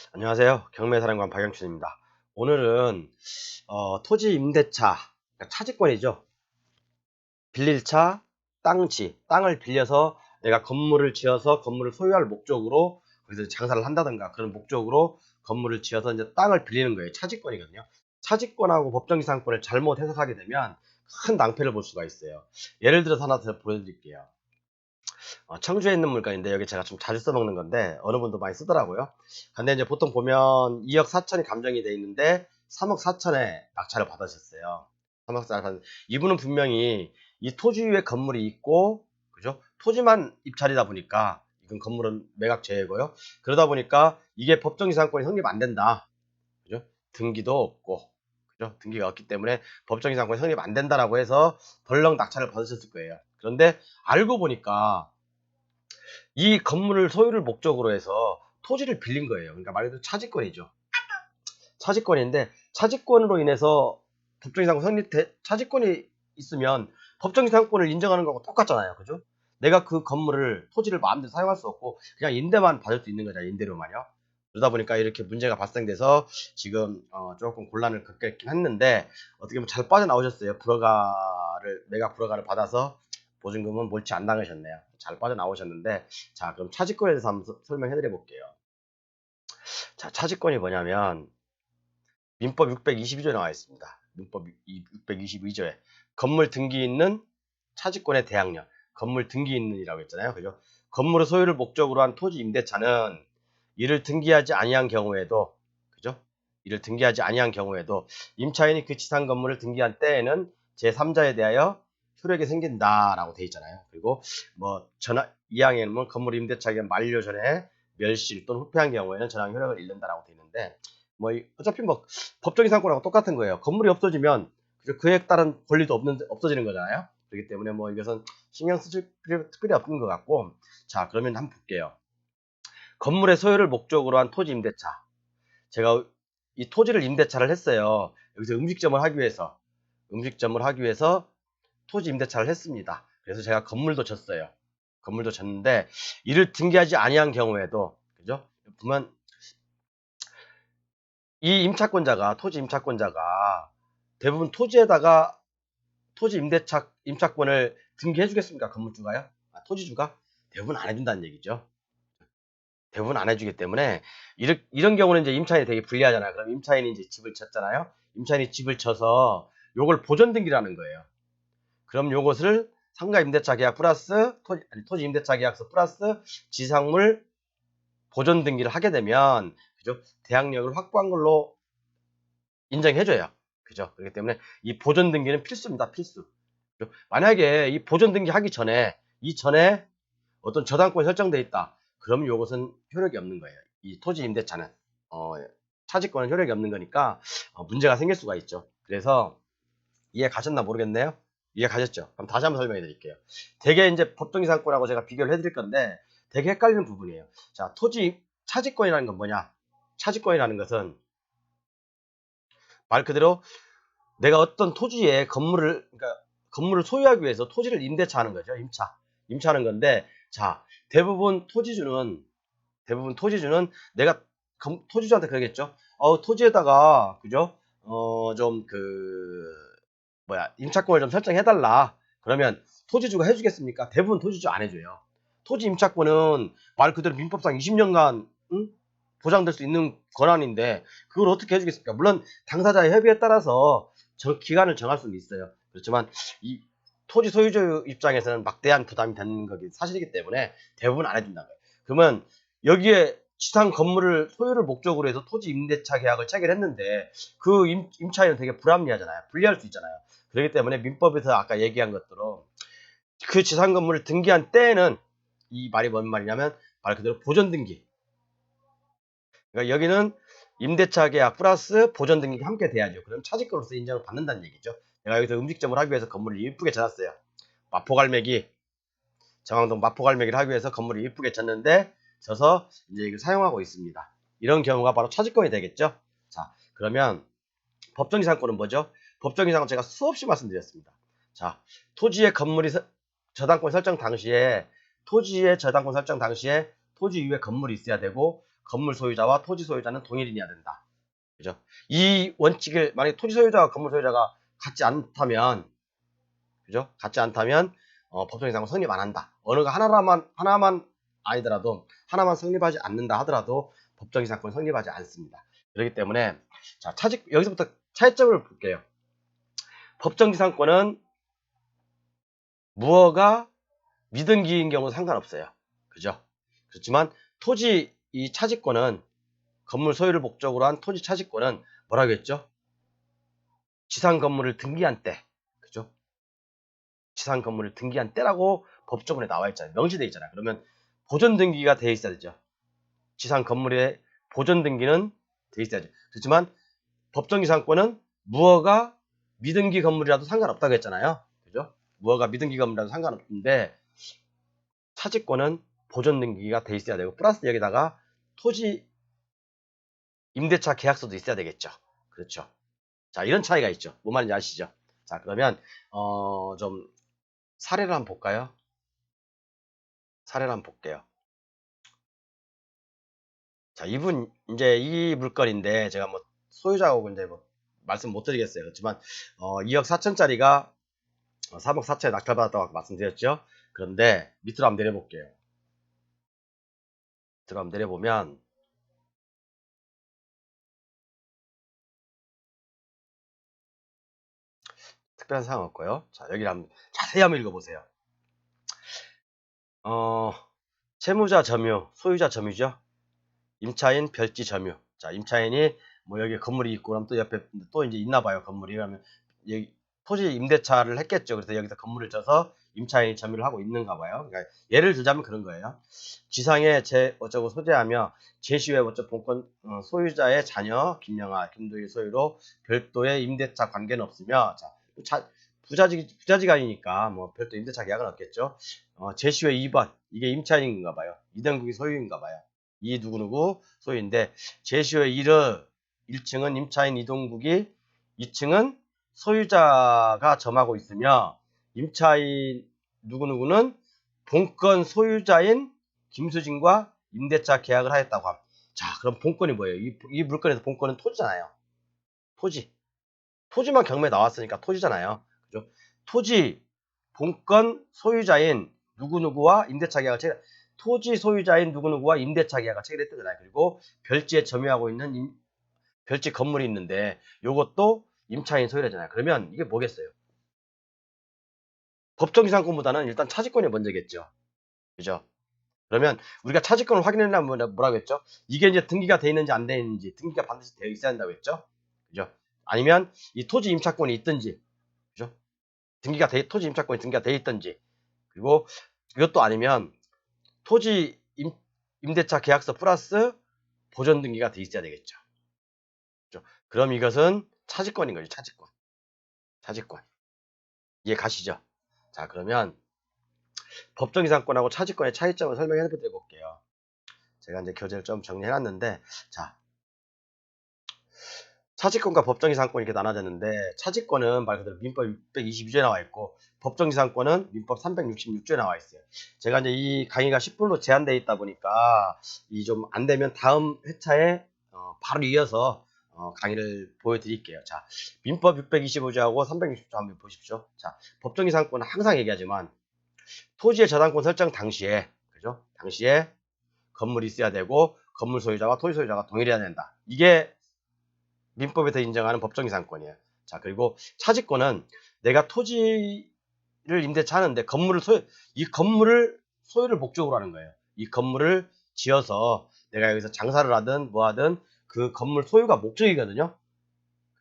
안녕하세요. 경매사령관 박영춘입니다. 오늘은 토지 임대차, 그러니까 차지권이죠. 빌릴 차, 땅을 빌려서 내가 건물을 지어서 건물을 소유할 목적으로 거기서 장사를 한다든가 그런 목적으로 건물을 지어서 이제 땅을 빌리는 거예요. 차지권이거든요. 차지권하고 법정이상권을 잘못 해석하게 되면 큰 낭패를 볼 수가 있어요. 예를 들어서 하나 더 보여드릴게요. 청주에 있는 물건인데 여기 제가 좀 자주 써먹는 건데 어느 분도 많이 쓰더라고요. 근데 이제 보통 보면 2억 4천이 감정이 돼 있는데 3억 4천에 낙찰을 받으셨어요. 3억 4천. 이분은 분명히 이 토지 위에 건물이 있고, 그죠? 토지만 입찰이다 보니까 이건 건물은 매각 제외고요. 그러다 보니까 이게 법정이상권이 성립 안 된다. 그죠? 등기도 없고, 그죠? 등기가 없기 때문에 법정이상권이 성립 안 된다라고 해서 덜렁 낙찰을 받으셨을 거예요. 그런데 알고 보니까 이 건물을 소유를 목적으로 해서 토지를 빌린 거예요. 그러니까 말 그대로 차지권이죠. 차지권인데 차지권으로 인해서 법정이상권 차지권이 있으면 법정이상권을 인정하는 거하고 똑같잖아요. 그죠? 내가 그 건물을 토지를 마음대로 사용할 수 없고 그냥 임대만 받을 수 있는 거잖아요. 임대료만요. 그러다 보니까 이렇게 문제가 발생돼서 지금 조금 곤란을 겪긴 했는데 어떻게 보면 잘 빠져나오셨어요. 매각 불허가를 받아서 보증금은 몰치 안 당하셨네요. 잘 빠져나오셨는데, 자, 그럼 차지권에 대해서 한번 설명해 드려 볼게요. 자, 차지권이 뭐냐면 민법 622조에 나와 있습니다. 민법 622조에 건물 등기 있는 차지권의 대항력, 건물 등기 있는이라고 했잖아요. 그죠? 건물의 소유를 목적으로 한 토지 임대차는 이를 등기하지 아니한 경우에도, 그죠? 이를 등기하지 아니한 경우에도 임차인이 그 지상 건물을 등기한 때에는 제3자에 대하여 효력이 생긴다라고 돼 있잖아요. 그리고 뭐 이항에는 건물 임대차 기간 만료 전에 멸실 또는 후패한 경우에는 전항 효력을 잃는다라고 돼 있는데, 뭐 어차피 뭐 법정이 상권하고 똑같은 거예요. 건물이 없어지면 그에 따른 권리도 없어지는 거잖아요. 그렇기 때문에 뭐 이것은 신경 쓰실 필요 특별히 없는 것 같고, 자, 그러면 한번 볼게요. 건물의 소유를 목적으로 한 토지 임대차. 제가 이 토지를 임대차를 했어요. 여기서 음식점을 하기 위해서 토지 임대차를 했습니다. 그래서 제가 건물도 졌어요. 건물도 졌는데 이를 등기하지 아니한 경우에도, 그죠? 보면 이 토지 임차권자가 대부분 토지 임차권을 등기해 주겠습니까? 건물주가요? 토지주가? 대부분 안 해준다는 얘기죠. 대부분 안 해주기 때문에 이런 경우는 이제 임차인이 되게 불리하잖아요. 그럼 임차인이 이제 집을 쳤잖아요. 임차인이 집을 쳐서 요걸 보존 등기라는 거예요. 그럼 요것을 상가 임대차 계약 플러스 토지 임대차 계약서 플러스 지상물 보존 등기를 하게 되면, 그죠? 대항력을 확보한 걸로 인정해줘요. 그죠? 그렇기 때문에 이 보존 등기는 필수입니다. 필수. 만약에 이 보존 등기 하기 전에 이전에 어떤 저당권이 설정돼 있다. 그러면 이것은 효력이 없는 거예요. 이 토지 임대차는 차지권은 효력이 없는 거니까 문제가 생길 수가 있죠. 그래서 이해 가셨나 모르겠네요. 이해 가셨죠? 그럼 다시 한번 설명해 드릴게요. 되게 이제 법정이상권하고 제가 비교를 해드릴 건데 되게 헷갈리는 부분이에요. 자, 토지 차지권이라는 건 뭐냐? 차지권이라는 것은 말 그대로 내가 어떤 토지에 그러니까 건물을 소유하기 위해서 토지를 임대차하는 거죠. 임차하는 건데, 자, 대부분 토지주는 내가 토지주한테 그러겠죠. 토지에다가, 그죠? 좀 임차권을 좀 설정해달라. 그러면 토지주가 해주겠습니까? 대부분 토지주 안 해줘요. 토지 임차권은 말 그대로 민법상 20년간 보장될 수 있는 권한인데 그걸 어떻게 해주겠습니까? 물론 당사자의 협의에 따라서 기간을 정할 수는 있어요. 그렇지만 이 토지 소유주 입장에서는 막대한 부담이 되는 것이 사실이기 때문에 대부분 안 해준다는 거예요. 그러면 여기에 지상 건물을 소유를 목적으로 해서 토지 임대차 계약을 체결했는데 그 임차인은 되게 불합리하잖아요. 불리할 수 있잖아요. 그렇기 때문에 민법에서 아까 얘기한 것처럼 그 지상 건물을 등기한 때에는 이 말이 뭔 말이냐면 말 그대로 보존 등기. 그러니까 여기는 임대차 계약 플러스 보존 등기가 함께 돼야죠. 그럼 차지권으로서 인정을 받는다는 얘기죠. 내가 여기서 음식점을 하기 위해서 건물을 이쁘게 져놨어요. 정왕동 마포갈매기를 하기 위해서 건물을 이쁘게 졌는데 져서 이제 이걸 사용하고 있습니다. 이런 경우가 바로 차지권이 되겠죠. 자, 그러면 법정이상권은 뭐죠? 법정이상은 제가 수없이 말씀드렸습니다. 자, 토지의 저당권 설정 당시에 토지 위에 건물이 있어야 되고 건물 소유자와 토지 소유자는 동일인이어야 된다. 그죠? 이 원칙을 만약에 토지 소유자와 건물 소유자가 같지 않다면, 그죠? 같지 않다면 법정의 상권 성립 안 한다. 어느 가 하나만 아니더라도 하나만 성립하지 않는다 하더라도 법정의 상권 성립하지 않습니다. 그렇기 때문에 자, 여기서부터 차이점을 볼게요. 법정지상권은 무허가 미등기인 경우 상관없어요. 그죠? 그렇지만 토지 이 차지권은 건물 소유를 목적으로 한 토지 차지권은 뭐라고 했죠? 지상 건물을 등기한 때. 그죠? 지상 건물을 등기한 때라고 법조문에 나와 있잖아요. 명시되어 있잖아요. 그러면 보존 등기가 되어 있어야 되죠. 지상 건물의 보존 등기는 되어 있어야죠. 그렇지만 법정지상권은 무허가 미등기 건물이라도 상관없다고 했잖아요. 그죠? 무허가 미등기 건물이라도 상관없는데 차지권은 보존 등기가 돼 있어야 되고 플러스 여기다가 토지 임대차 계약서도 있어야 되겠죠. 그렇죠. 자, 이런 차이가 있죠. 뭔 말인지 아시죠? 자, 그러면 좀 사례를 한번 볼까요? 사례를 한번 볼게요. 자, 이제 이 물건인데 제가 뭐 소유자하고 이제 뭐 말씀 못 드리겠어요. 그렇지만 2억 4천짜리가 3억 4천에 낙찰받았다고 말씀드렸죠. 그런데 밑으로 한번 내려볼게요. 밑으로 한번 내려보면 특별한 사항 없고요. 자, 여기 한번 자세히 한번 읽어보세요. 채무자 점유, 소유자 점유죠. 임차인, 별지 점유. 자, 임차인이 뭐 여기 건물이 있고 그럼 또 옆에 또 이제 있나 봐요. 건물이. 그러면 여기 토지 임대차를 했겠죠. 그래서 여기서 건물을 져서 임차인이 점유를 하고 있는가 봐요. 그러니까 예를 들자면 그런 거예요. 지상에 어쩌고 소재하며 제시외 본권 소유자의 자녀 김영아, 김도희 소유로 별도의 임대차 관계는 없으며 자, 부자지간이니까 뭐 별도 임대차 계약은 없겠죠. 제시외 2번 이게 임차인인가 봐요. 이등국이 소유인가 봐요. 이 누구누구 소유인데 제시외 1층은 임차인 이동국이 2층은 소유자가 점하고 있으며 임차인 누구누구는 본권 소유자인 김수진과 임대차 계약을 하였다고 함. 자, 그럼 본권이 뭐예요? 이 물건에서 본권은 토지잖아요. 토지만 경매에 나왔으니까 토지잖아요. 그죠? 토지 본권 소유자인 누구누구와 임대차 계약을 토지 소유자인 누구누구와 임대차 계약을 체결했잖아요. 그리고 별지에 점유하고 있는 별지 건물이 있는데 요것도 임차인 소유자잖아요. 그러면 이게 뭐겠어요? 법정지상권보다는 일단 차지권이 먼저겠죠. 그죠? 그러면 우리가 차지권을 확인하려면 뭐라고 했죠? 이게 이제 등기가 돼 있는지 안 돼 있는지 등기가 반드시 되어 있어야 한다고 했죠? 그죠? 아니면 이 토지 임차권이 있든지, 그죠? 토지 임차권이 등기가 돼 있든지, 그리고 이것도 아니면 토지 임대차 계약서 플러스 보존 등기가 돼 있어야 되겠죠. 그죠? 그럼 이것은 차지권인 거죠. 차지권. 이해 가시죠? 자, 그러면 법정이상권하고 차지권의 차이점을 설명해 드려볼게요. 제가 이제 교재를 좀 정리해놨는데, 자, 차지권과 법정이상권 이렇게 나눠졌는데, 차지권은 말 그대로 민법 622조에 나와 있고, 법정이상권은 민법 366조에 나와 있어요. 제가 이제 이 강의가 10분으로 제한되어 있다 보니까, 이 좀 안 되면 다음 회차에 바로 이어서 강의를 보여드릴게요. 자, 민법 625조하고 360조 한번 보십시오. 자, 법정이상권은 항상 얘기하지만, 토지의 저당권 설정 당시에, 그죠? 당시에 건물이 있어야 되고 건물 소유자와 토지 소유자가 동일해야 된다. 이게 민법에서 인정하는 법정이상권이에요. 자, 그리고 차지권은 내가 토지를 임대차 하는데 이 건물을 소유를 목적으로 하는 거예요. 이 건물을 지어서 내가 여기서 장사를 하든 뭐 하든 그 건물 소유가 목적이거든요.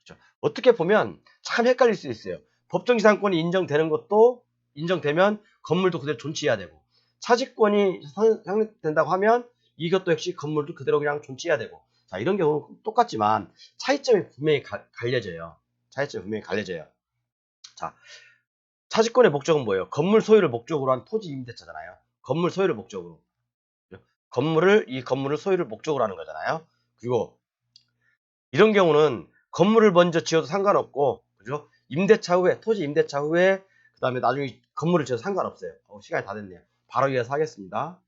그렇죠? 어떻게 보면 참 헷갈릴 수 있어요. 법정이상권이 인정되는 것도 인정되면 건물도 그대로 존치해야 되고 차지권이 성립된다고 하면 이것도 역시 건물도 그대로 그냥 존치해야 되고 자 이런 경우는 똑같지만 차이점이 분명히 갈려져요. 자 차지권의 목적은 뭐예요? 건물 소유를 목적으로 한 토지 임대차잖아요. 건물 소유를 목적으로 이 건물을 소유를 목적으로 하는 거잖아요. 그리고 이런 경우는 건물을 먼저 지어도 상관없고 그죠? 토지 임대차 후에 그 다음에 나중에 건물을 지어도 상관없어요. 시간이 다 됐네요. 바로 이어서 하겠습니다.